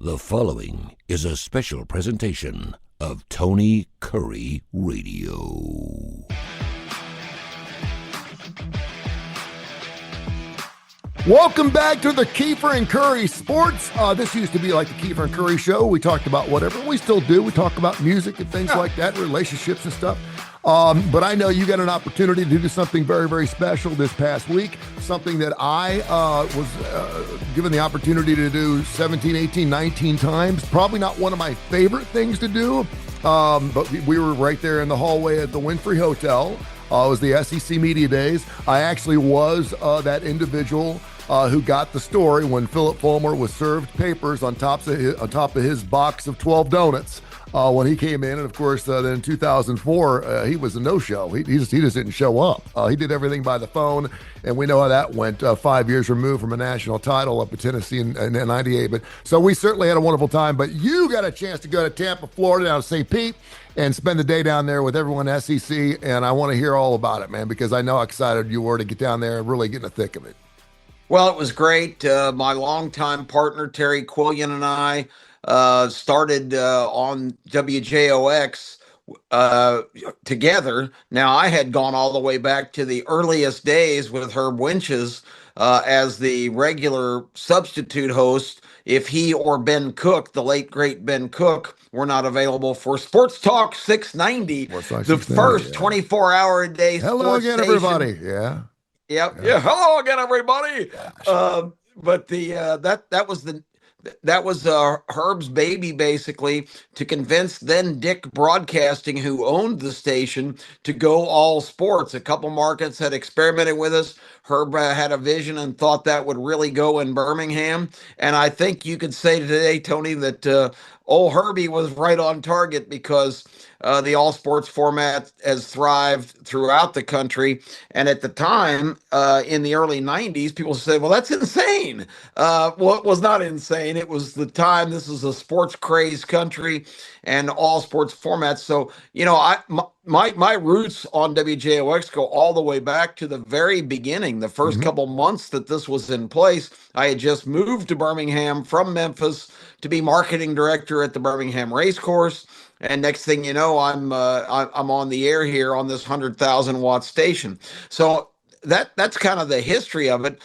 The following is a special presentation of Tony Kurre Radio. Welcome back to the Keefer and Kurre Sports. This used to be like the Keefer and Kurre Show. We talked about whatever. We still do. We talk about music and things like that, relationships and stuff. But I know you got an opportunity to do something very, very special this past week, something that I was given the opportunity to do 17, 18, 19 times. Probably not one of my favorite things to do, but we were right there in the hallway at the Winfrey Hotel. It was the SEC Media Days. I actually was that individual who got the story when Philip Fulmer was served papers on top of his box of 12 donuts. When he came in, and of course, then in 2004, he was a no-show. He just didn't show up. He did everything by the phone, and we know how that went. 5 years removed from a national title up in Tennessee in '98. But so we certainly had a wonderful time. But you got a chance to go to Tampa, Florida, down to St. Pete, and spend the day down there with everyone at SEC. And I want to hear all about it, man, because I know how excited you were to get down there and really get in the thick of it. Well, it was great. My longtime partner, Terry Quillian, and I started on WJOX together. Now, I had gone all the way back to the earliest days with Herb Winches as the regular substitute host if he or Ben Cook, the late, great Ben Cook, were not available for Sports Talk 690, the first 24-hour-a-day Hello sports again, station. Everybody. Yeah. Yep. Yeah. Hello again, everybody. But that was Herb's baby, basically, to convince then Dick Broadcasting, who owned the station, to go all sports. A couple markets had experimented with us. Herb had a vision and thought that would really go in Birmingham. And I think you could say today, Tony, that old Herbie was right on target, because the all sports format has thrived throughout the country. And at the time, in the early 90s, people said, well, that's insane. Well, it was not insane. It was the time. This is a sports crazed country and all sports formats. So, you know, my roots on WJOX go all the way back to the very beginning, the first couple months that this was in place. I had just moved to Birmingham from Memphis to be marketing director at the Birmingham Racecourse. And next thing you know, I'm on the air here on this 100,000-watt station. So that's kind of the history of it.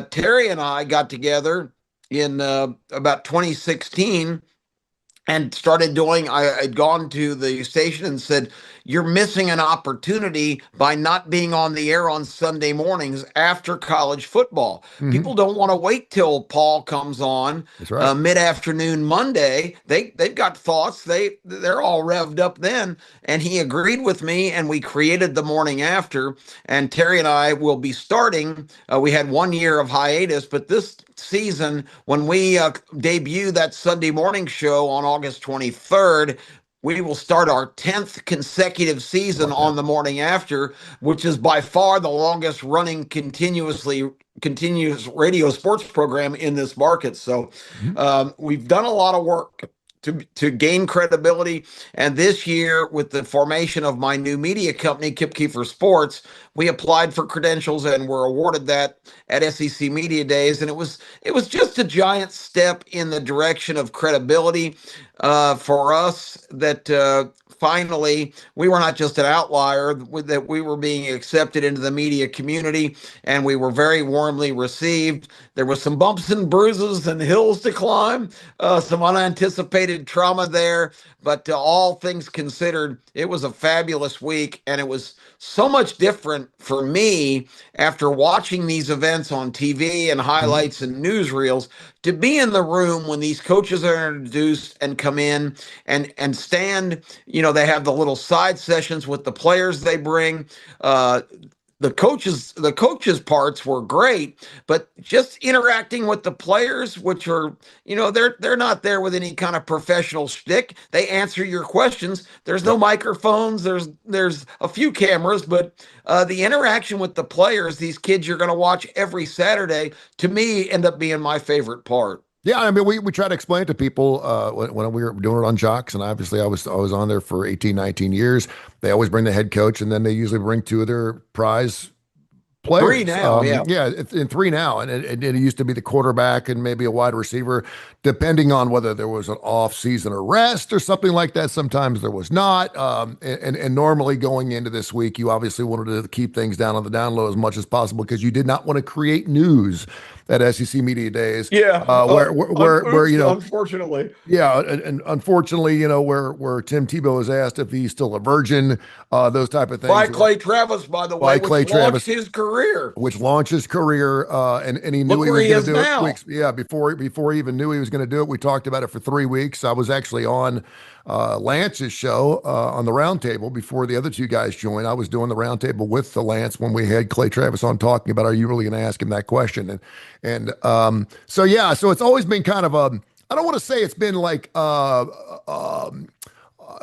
Terry and I got together in about 2016 and started doing. I'd gone to the station and said, you're missing an opportunity by not being on the air on Sunday mornings after college football. People don't want to wait till Paul comes on mid-afternoon Monday. They've got thoughts. They're all revved up then. And he agreed with me, and we created the morning after. And Terry and I will be starting. We had 1 year of hiatus, but this season, when we debut that Sunday morning show on August 23rd, we will start our 10th consecutive season on the morning after, which is by far the longest running continuous radio sports program in this market. So we've done a lot of work to gain credibility. And this year, with the formation of my new media company, Kiefer Sports, we applied for credentials and were awarded that at SEC Media Days. And it was just a giant step in the direction of credibility for us, that finally we were not just an outlier, that we were being accepted into the media community, and we were very warmly received. There was some bumps and bruises and hills to climb, some unanticipated trauma there, but all things considered, it was a fabulous week. And it was so much different for me after watching these events on TV and highlights and newsreels to be in the room when these coaches are introduced and come in and stand. You know, they have the little side sessions with the players they bring. The coaches parts were great, but just interacting with the players, which are, you know, they're not there with any kind of professional shtick. They answer your questions. There's no microphones. There's a few cameras, but the interaction with the players, these kids you're going to watch every Saturday, to me, end up being my favorite part. Yeah, I mean, we try to explain to people when we were doing it on Jocks, and obviously I was on there for 18, 19 years. They always bring the head coach, and then they usually bring two of their prize Three players. now, yeah. Yeah, it's in three now, and it used to be the quarterback and maybe a wide receiver, depending on whether there was an off season or rest or something like that. Sometimes there was not. And normally going into this week, you obviously wanted to keep things down on the down low as much as possible because you did not want to create news at SEC Media Days, Yeah. where Unfortunately. yeah, and unfortunately, where Tim Tebow is asked if he's still a virgin, those type of By things. Clay Travis, by the By way, Clay which launched Travis, his career. which launched his career, and he knew Look he where was he going is to do it now. weeks. Yeah, before he even knew he was going to do it, we talked about it for 3 weeks. I was actually on Lance's show on the roundtable before the other two guys joined. I was doing the roundtable with the Lance when we had Clay Travis on talking about, are you really going to ask him that question? So yeah, so it's always been kind of a, I don't want to say it's been like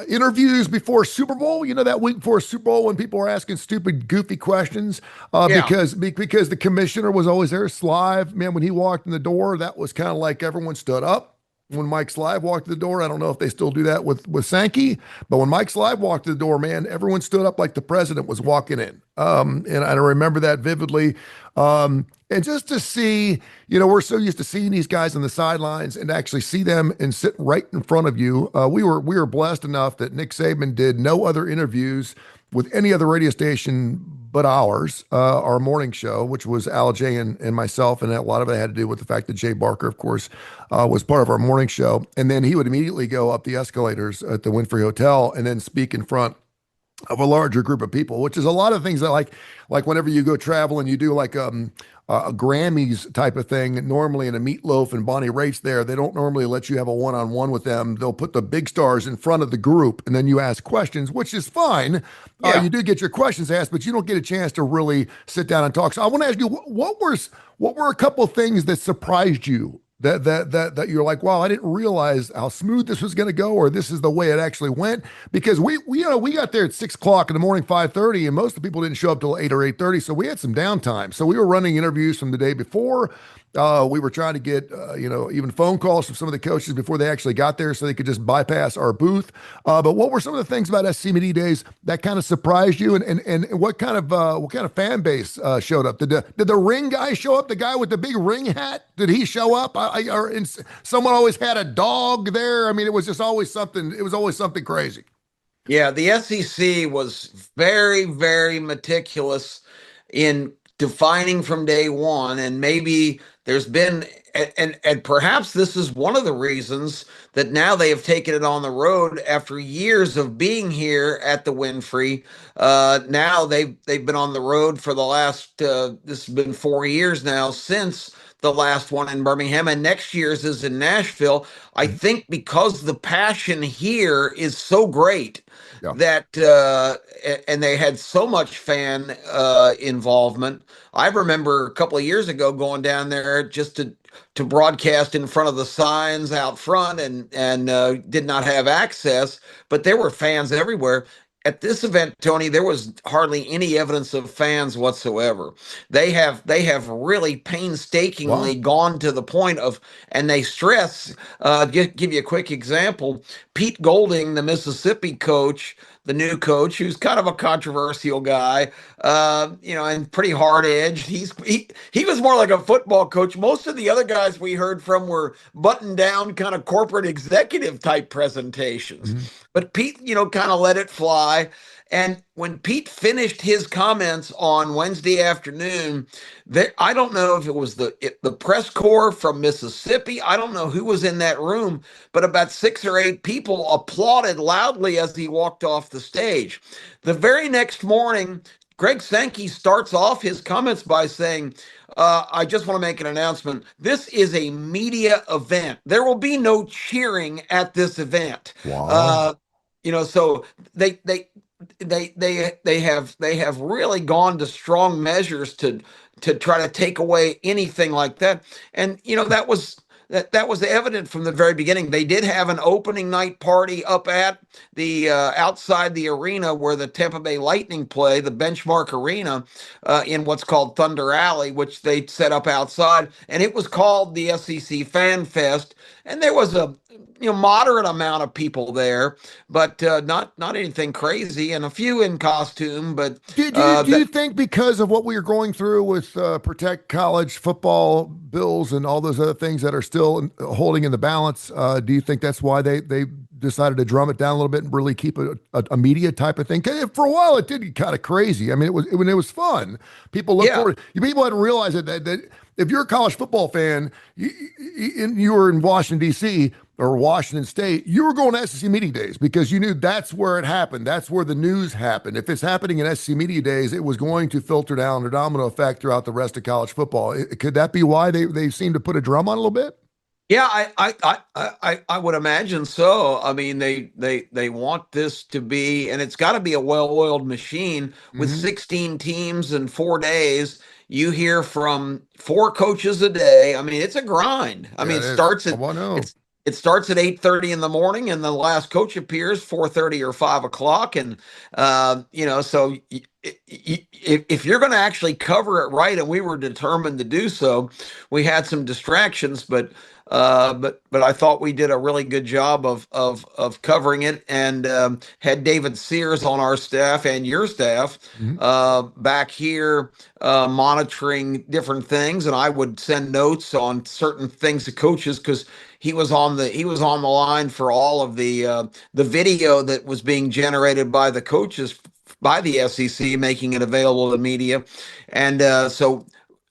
interviews before Super Bowl. That week before Super Bowl when people were asking stupid, goofy questions Yeah. because the commissioner was always there. Slive, man, when he walked in the door, that was kind of like everyone stood up. When Mike Slive walked in the door, I don't know if they still do that with Sankey, but when Mike Slive walked in the door, man, everyone stood up like the president was walking in. And I remember that vividly. And just to see, we're so used to seeing these guys on the sidelines and actually see them and sit right in front of you. We were blessed enough that Nick Saban did no other interviews with any other radio station but ours, our morning show, which was Al J and myself. And a lot of it had to do with the fact that Jay Barker, of course, was part of our morning show. And then he would immediately go up the escalators at the Winfrey Hotel and then speak in front of a larger group of people, which is a lot of things that like whenever you go travel and you do like a Grammys type of thing, normally in a Meatloaf and Bonnie Raitt's there, they don't normally let you have a one-on-one with them. They'll put the big stars in front of the group and then you ask questions, which is fine. Yeah. You do get your questions asked, but you don't get a chance to really sit down and talk. So I want to ask you, what were a couple of things that surprised you that you're like, wow, I didn't realize how smooth this was going to go, or this is the way it actually went? Because we got there at 6 o'clock in the morning, 5:30, and most of the people didn't show up till 8 or 8:30, so we had some downtime. So we were running interviews from the day before. We were trying to get even phone calls from some of the coaches before they actually got there, so they could just bypass our booth. But what were some of the things about SC Media Days that kind of surprised you, and what kind of fan base showed up? Did the ring guy show up? The guy with the big ring hat, did he show up? Someone always had a dog there. I mean, it was just always something. It was always something crazy. Yeah, the SEC was very, very meticulous in defining from day one, and maybe there's been and perhaps this is one of the reasons that now they have taken it on the road after years of being here at the Winfrey. Now they've been on the road for the last this has been 4 years now since the last one in Birmingham, and next year's is in Nashville. I think because the passion here is so great. Yeah. That and they had so much fan involvement. I remember a couple of years ago going down there just to broadcast in front of the signs out front, and did not have access, but there were fans everywhere. At this event, Tony, there was hardly any evidence of fans whatsoever. They have really painstakingly gone to the point of, and they stress. Give you a quick example. Pete Golding, the Mississippi coach, the new coach, who's kind of a controversial guy, and pretty hard edged. He was more like a football coach. Most of the other guys we heard from were button down, kind of corporate executive type presentations. Mm-hmm. But Pete, kind of let it fly. And when Pete finished his comments on Wednesday afternoon, I don't know if it was the press corps from Mississippi. I don't know who was in that room, but about 6 or 8 people applauded loudly as he walked off the stage. The very next morning, Greg Sankey starts off his comments by saying, I just want to make an announcement. This is a media event. There will be no cheering at this event. Wow. So they have really gone to strong measures to try to take away anything like that. And that was evident from the very beginning. They did have an opening night party up at the outside the arena where the Tampa Bay Lightning play, the Benchmark Arena, in what's called Thunder Alley, which they set up outside, and it was called the SEC Fan Fest. and there was a moderate amount of people there, but not anything crazy, and a few in costume. But Do you think because of what we are going through with protect college football bills and all those other things that are still holding in the balance, do you think that's why they decided to drum it down a little bit and really keep a media type of thing? 'Cause for a while, it did get kind of crazy. I mean, when it was fun, people look yeah, forward. People hadn't realized that if you're a college football fan, you were in Washington D.C. or Washington State, you were going to SEC media days because you knew that's where it happened. That's where the news happened. If it's happening in SEC media days, it was going to filter down a domino effect throughout the rest of college football. Could that be why they seem to put a drum on a little bit? yeah, I would imagine so. I mean, they want this to be, and it's got to be a well-oiled machine with Hmm. 16 teams in 4 days. You hear from four coaches a day. I mean, it's a grind. I Yeah, mean, it is. Oh, I know. it starts at 8:30 in the morning, and the last coach appears 4:30 or 5 o'clock, and so if you're going to actually cover it right, and we were determined to do so, we had some distractions, but I thought we did a really good job of covering it, and had David Sears on our staff and your staff Mhm. back here monitoring different things, and I would send notes on certain things to coaches because he was on the line for all of the video that was being generated by the coaches by the SEC, making it available to media, and so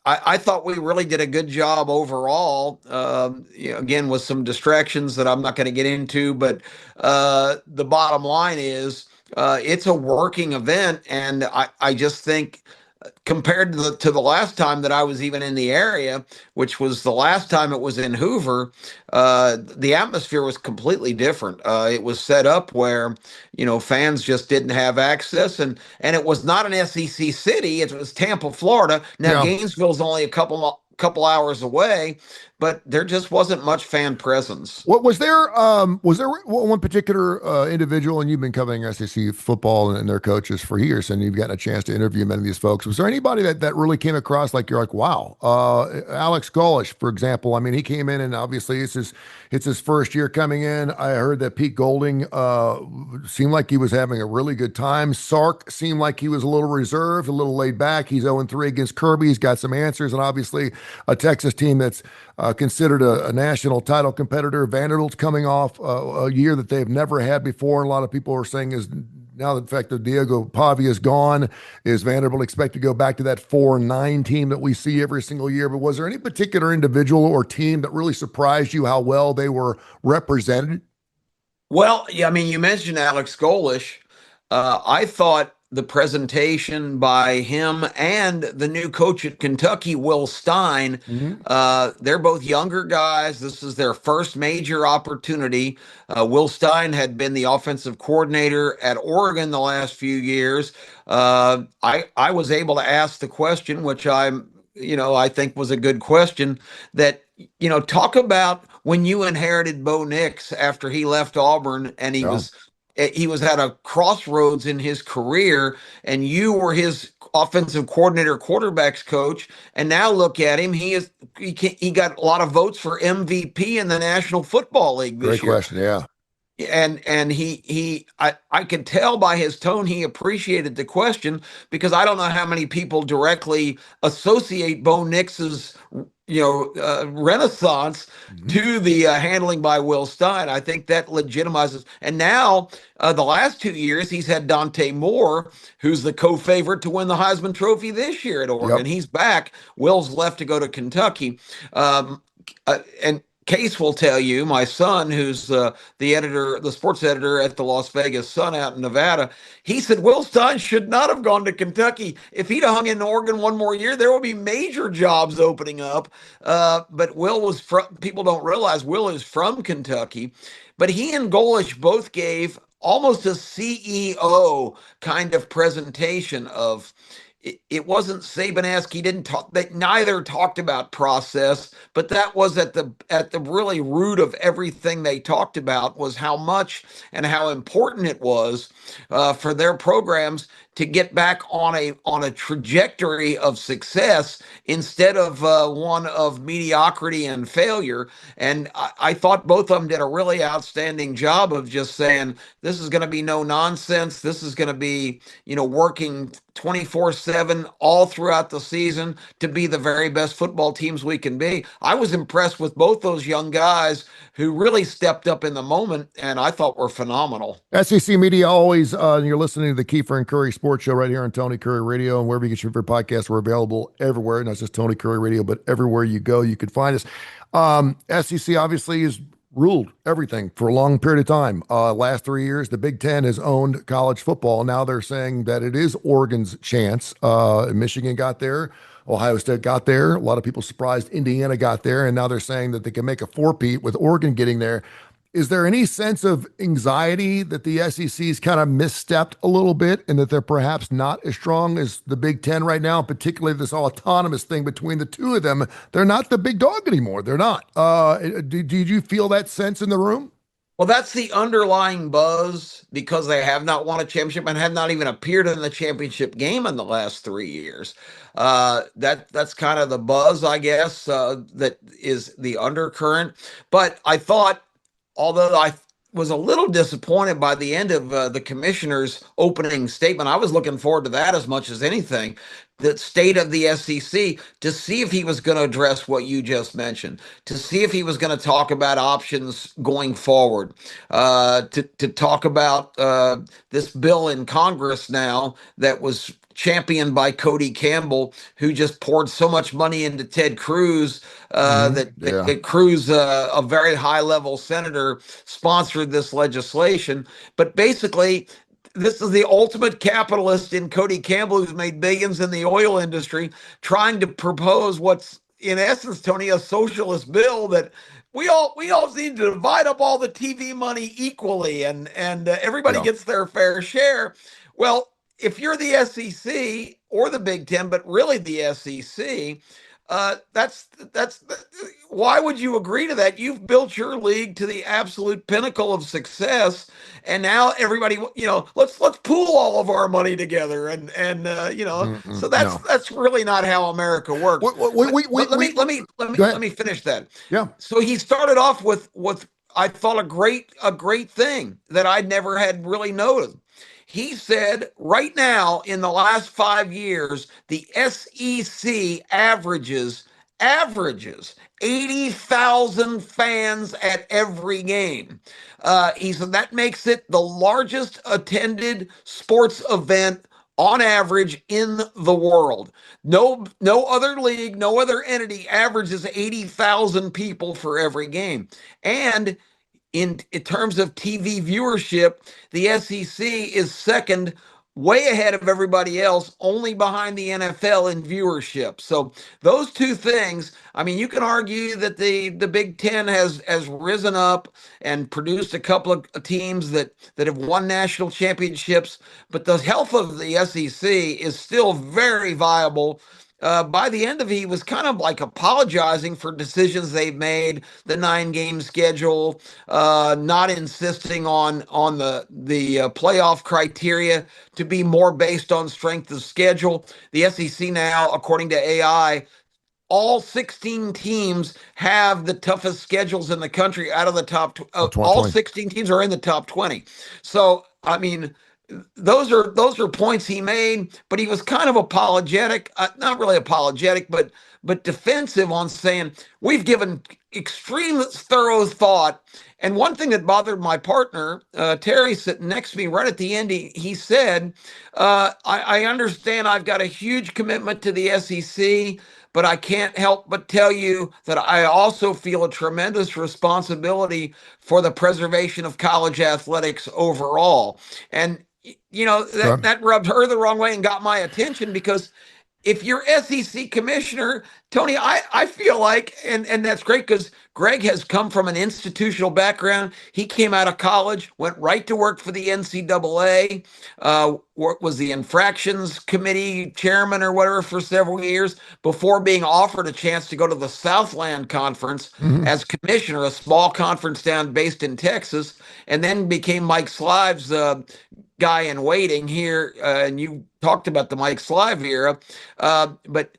I thought we really did a good job overall. Again, with some distractions that I'm not going to get into, but the bottom line is it's a working event, and I just think compared to the last time that I was even in the area, which was the last time it was in Hoover, the atmosphere was completely different. It was set up where fans just didn't have access, and it was not an SEC city. It was Tampa, Florida. Now Yeah. Gainesville's only a couple hours away, but there just wasn't much fan presence. What was there one particular individual, and you've been covering SEC football and their coaches for years, and you've gotten a chance to interview many of these folks. Was there anybody that really came across like you're like, wow, Alex Golish, for example? I mean, he came in and obviously it's his first year coming in. I heard that Pete Golding seemed like he was having a really good time. Sark seemed like he was a little reserved, a little laid back. He's 0-3 against Kirby. He's got some answers, and obviously a Texas team that's considered a national title competitor. Vanderbilt's coming off a year that they've never had before. And a lot of people are saying is now the fact that Diego Pavia is gone, is Vanderbilt expect to go back to that 4-9 team that we see every single year? But was there any particular individual or team that really surprised you how well they were represented? Well, yeah, I mean, you mentioned Alex Golish. I thought the presentation by him and the new coach at Kentucky, Will Stein, Mhm. they're both younger guys. This is their first major opportunity. Will Stein had been the offensive coordinator at Oregon the last few years. I was able to ask the question, which I think was a good question, that talk about when you inherited Bo Nix after he left Auburn, and he Yeah, was at a crossroads in his career, and you were his offensive coordinator, quarterbacks coach, and now look at him. He got a lot of votes for MVP in the National Football League great this year, question. Yeah. and I could tell by his tone he appreciated the question, because I don't know how many people directly associate Bo Nix's renaissance Mhm. to the handling by Will Stein. I think that legitimizes. And now the last 2 years he's had Dante Moore, who's the co-favorite to win the Heisman Trophy this year at Oregon. Yep. He's back. Will's left to go to Kentucky. And Case will tell you, my son, who's the sports editor at the Las Vegas Sun out in Nevada, he said Will Stein should not have gone to Kentucky. If he'd hung in Oregon one more year, there would be major jobs opening up. But Will was from, people don't realize Will is from Kentucky, but he and Golish both gave almost a CEO kind of presentation of it wasn't Saban-esque. He didn't talk. They neither talked about process, but that was at the really root of everything they talked about, was how much and how important it was for their programs to get back on a trajectory of success instead of one of mediocrity and failure. And I thought both of them did a really outstanding job of just saying, this is going to be no nonsense. This is going to be, working 24/7 all throughout the season to be the very best football teams we can be. I was impressed with both those young guys who really stepped up in the moment, and I thought were phenomenal. SEC Media always, you're listening to the Keefer and Kurre Sports Show right here on Tony Kurre Radio, and wherever you get your favorite podcasts, we're available everywhere, not just Tony Kurre Radio, but everywhere you go, you can find us. SEC obviously has ruled everything for a long period of time. Last 3 years, the Big Ten has owned college football. Now they're saying that it is Oregon's chance. Michigan got there. Ohio State got there. A lot of people surprised Indiana got there. And now they're saying that they can make a four-peat with Oregon getting there. Is there any sense of anxiety that the SEC's kind of misstepped a little bit and that they're perhaps not as strong as the Big Ten right now, particularly this autonomous thing between the two of them? They're not the big dog anymore. They're not. Did you feel that sense in the room? Well, that's the underlying buzz, because they have not won a championship and have not even appeared in the championship game in the last 3 years. That's kind of the buzz, I guess, that is the undercurrent. But I thought, although I was a little disappointed by the end of the commissioner's opening statement, I was looking forward to that as much as anything. The state of the SEC, to see if he was going to address what you just mentioned, to see if he was going to talk about options going forward, to talk about this bill in Congress now that was championed by Cody Campbell, who just poured so much money into Ted Cruz that Cruz, a very high-level senator, sponsored this legislation. But basically, this is the ultimate capitalist in Cody Campbell, who's made billions in the oil industry, trying to propose what's, in essence, Tony, a socialist bill that we all need to divide up all the TV money equally, and everybody gets their fair share. Well, if you're the SEC or the Big Ten, but really the SEC, that's why would you agree to that? You've built your league to the absolute pinnacle of success, and now everybody, let's pool all of our money together, and so that's really not how America works. Let me finish that. Yeah. So he started off with I thought a great thing that I'd never had really noticed. He said right now, in the last 5 years, the SEC averages 80,000 fans at every game. He said that makes it the largest attended sports event on average in the world. No other league, no other entity averages 80,000 people for every game. And in terms of TV viewership, the SEC is second, way ahead of everybody else, only behind the NFL in viewership. So those two things, I mean, you can argue that the Big Ten has risen up and produced a couple of teams that have won national championships, but the health of the SEC is still very viable. By the end of it, he was kind of like apologizing for decisions they've made, the 9-game schedule, not insisting on the playoff criteria to be more based on strength of schedule. The SEC now, according to AI, all 16 teams have the toughest schedules in the country out of the top. All 16 teams are in the top 20. So, I mean, those are points he made, but he was kind of apologetic, not really apologetic, but defensive on saying we've given extreme thorough thought. And one thing that bothered my partner, Terry, sitting next to me right at the end, he said, I understand I've got a huge commitment to the SEC, but I can't help but tell you that I also feel a tremendous responsibility for the preservation of college athletics overall. And that rubbed her the wrong way and got my attention, because if you're SEC commissioner, Tony, I feel like, and that's great, because Greg has come from an institutional background. He came out of college, went right to work for the NCAA, was the infractions committee chairman or whatever for several years before being offered a chance to go to the Southland Conference as commissioner, a small conference based in Texas, and then became Mike Slive's guy in waiting here. And you talked about the Mike Slive era, but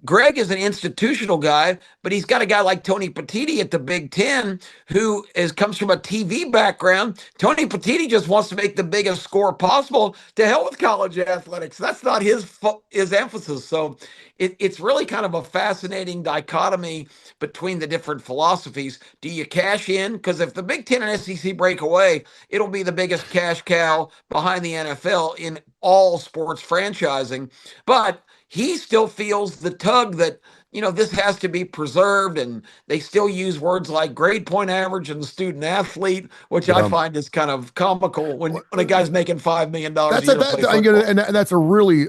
Greg is an institutional guy, but he's got a guy like Tony Petitti at the Big Ten who comes from a TV background. Tony Petitti just wants to make the biggest score possible. To hell with college athletics. That's not his emphasis. So it's really kind of a fascinating dichotomy between the different philosophies. Do you cash in? Because if the Big Ten and SEC break away, it'll be the biggest cash cow behind the NFL in all sports franchising. But he still feels the tug that, this has to be preserved. And they still use words like grade point average and student athlete, which I find is kind of comical when a guy's making $5 million a year. And that's a really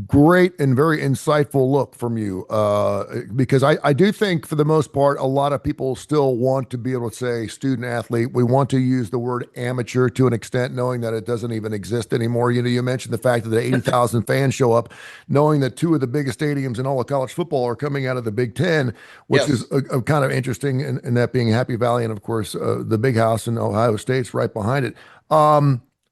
great and very insightful look from you, because I do think for the most part, a lot of people still want to be able to say student athlete. We want to use the word amateur to an extent, knowing that it doesn't even exist anymore. You mentioned the fact that 80,000 fans show up, knowing that two of the biggest stadiums in all of college football are coming out of the Big Ten, which is a kind of interesting, and that being Happy Valley, and of course the Big House in Ohio State's right behind it.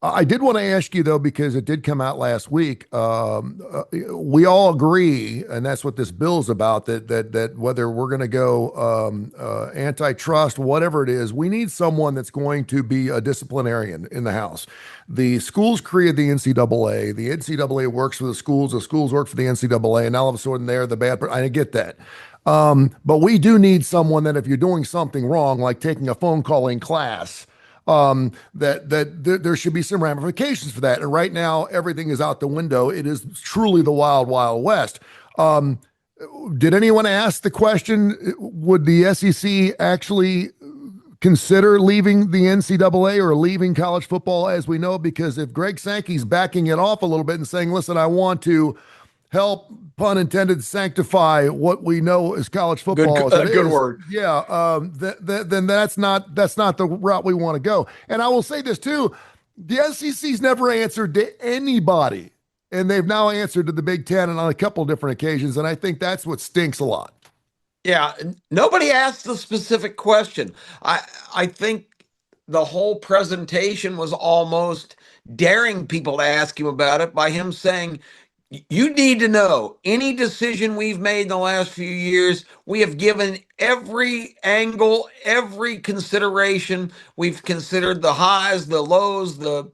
I did want to ask you though, because it did come out last week. We all agree, and that's what this bill's about. That whether we're going to go antitrust, whatever it is, we need someone that's going to be a disciplinarian in the House. The schools created the NCAA. The NCAA works for the schools work for the NCAA, and all of a sudden they're the bad. I get that. But we do need someone that if you're doing something wrong, like taking a phone call in class, that there should be some ramifications for that. And right now, everything is out the window. It is truly the wild, wild west. Did anyone ask the question, would the SEC actually consider leaving the NCAA or leaving college football as we know? Because if Greg Sankey's backing it off a little bit and saying, listen, I want to help, pun intended, sanctify what we know as college football. Good word. Yeah. Then that's not the route we want to go. And I will say this too: the SEC's never answered to anybody, and they've now answered to the Big Ten and on a couple of different occasions. And I think that's what stinks a lot. Yeah. Nobody asked the specific question. I think the whole presentation was almost daring people to ask him about it by him saying, you need to know any decision we've made in the last few years, we have given every angle, every consideration. We've considered the highs, the lows, the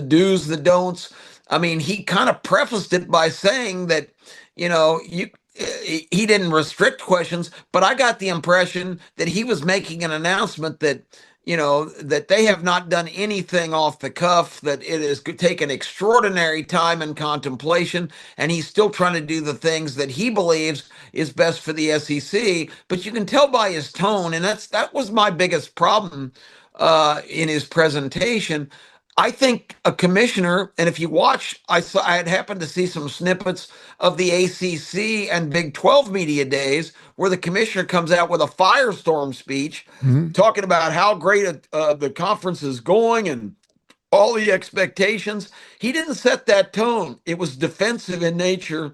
do's, the don'ts. I mean, he kind of prefaced it by saying that, he didn't restrict questions, but I got the impression that he was making an announcement that, that they have not done anything off the cuff, that it has taken extraordinary time and contemplation, and he's still trying to do the things that he believes is best for the SEC. But you can tell by his tone, and that was my biggest problem in his presentation. I think a commissioner, and if you watch, I had happened to see some snippets of the ACC and Big 12 media days where the commissioner comes out with a firestorm speech talking about how great the conference is going and all the expectations. He didn't set that tone. It was defensive in nature.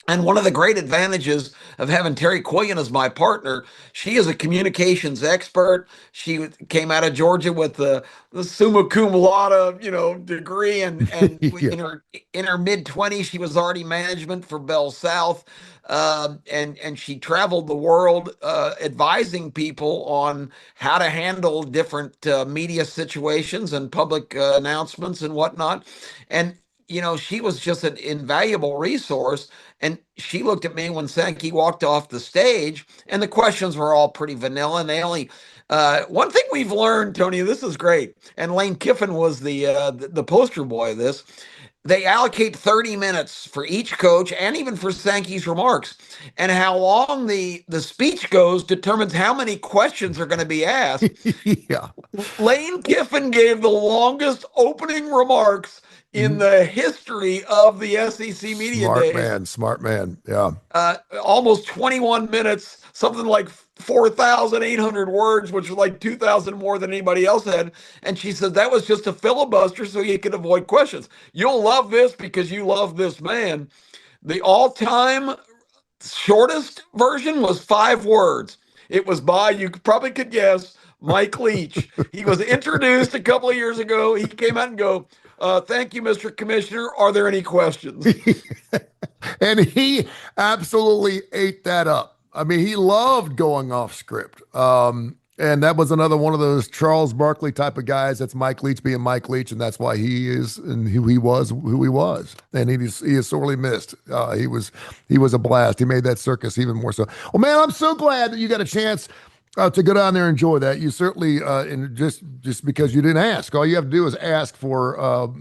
And one of the great advantages of having Terry Quillian as my partner, she is a communications expert. She came out of Georgia with the summa cum laude, degree, and yeah. in her mid-20s, she was already management for Bell South, and she traveled the world advising people on how to handle different media situations and public announcements and whatnot. And she was just an invaluable resource. And she looked at me when Sankey walked off the stage, and the questions were all pretty vanilla. And they only, one thing we've learned, Tony, this is great, and Lane Kiffin was the poster boy of this. They allocate 30 minutes for each coach and even for Sankey's remarks. And how long the speech goes determines how many questions are going to be asked. Yeah. Lane Kiffin gave the longest opening remarks in the history of the SEC media days. Smart man. Yeah. Almost 21 minutes, something like 4,800 words, which was like 2,000 more than anybody else had. And she said that was just a filibuster so you could avoid questions. You'll love this because you love this man. The all-time shortest version was 5 words. It was by, you probably could guess, Mike Leach. He was introduced a couple of years ago. He came out and go, thank you, Mr. Commissioner. Are there any questions? And he absolutely ate that up. I mean, he loved going off script. And that was another one of those Charles Barkley type of guys. That's Mike Leach being Mike Leach, and that's why he is and who he was. And he is sorely missed. He was a blast. He made that circus even more so. Well, man, I'm so glad that you got a chance to go down there and enjoy that. You certainly, and just because you didn't ask, all you have to do is ask for,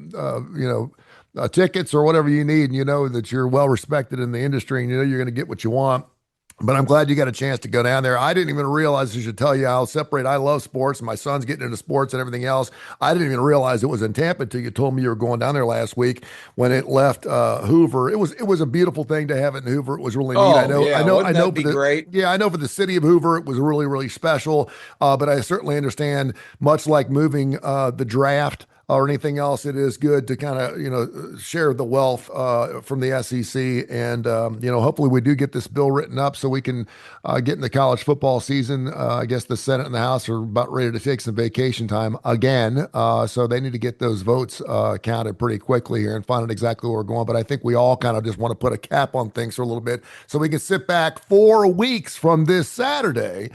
tickets or whatever you need, and you know that you're well respected in the industry, and you know you're going to get what you want. But I'm glad you got a chance to go down there. I didn't even realize, I should tell you, I love sports, and my son's getting into sports and everything else. I didn't even realize it was in Tampa until you told me you were going down there last week when it left Hoover. It was a beautiful thing to have it in Hoover. It was really neat. I know. Wouldn't that be great? Yeah, I know for the city of Hoover, it was really, really special. But I certainly understand, much like moving the draft or anything else, it is good to kind of, share the wealth from the SEC. And, hopefully we do get this bill written up so we can get in the college football season. I guess the Senate and the House are about ready to take some vacation time again. So they need to get those votes counted pretty quickly here and find out exactly where we're going. But I think we all kind of just want to put a cap on things for a little bit so we can sit back 4 weeks from this Saturday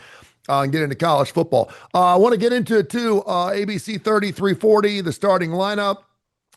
and get into college football. I want to get into it too. ABC 3340, the starting lineup.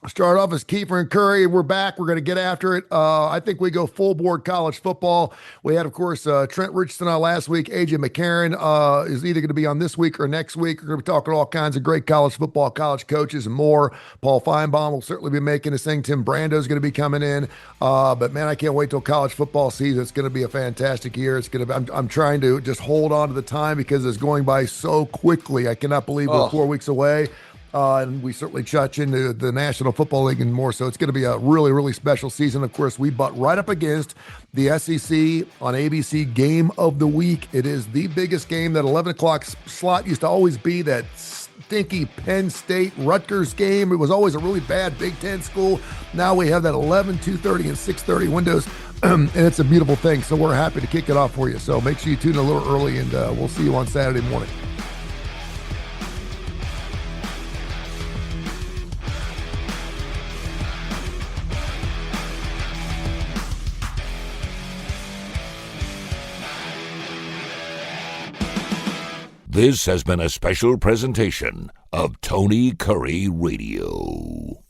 Start off as Keefer and Kurre. We're back. We're going to get after it. I think we go full board college football. We had, of course, Trent Richardson on last week. AJ McCarron is either going to be on this week or next week. We're going to be talking all kinds of great college football, college coaches, and more. Paul Feinbaum will certainly be making his thing. Tim Brando is going to be coming in. But man, I can't wait till college football season. It's going to be a fantastic year. It's going to be. I'm trying to just hold on to the time because it's going by so quickly. I cannot believe we're 4 weeks away. And we certainly touch into the National Football League and more. So it's going to be a really, really special season. Of course, we butt right up against the SEC on ABC Game of the Week. It is the biggest game. That 11 o'clock slot used to always be that stinky Penn State Rutgers game. It was always a really bad Big Ten school. Now we have that 11, 2:30, and 6:30 windows. And it's a beautiful thing. So we're happy to kick it off for you. So make sure you tune in a little early, and we'll see you on Saturday morning. This has been a special presentation of Tony Curre Radio.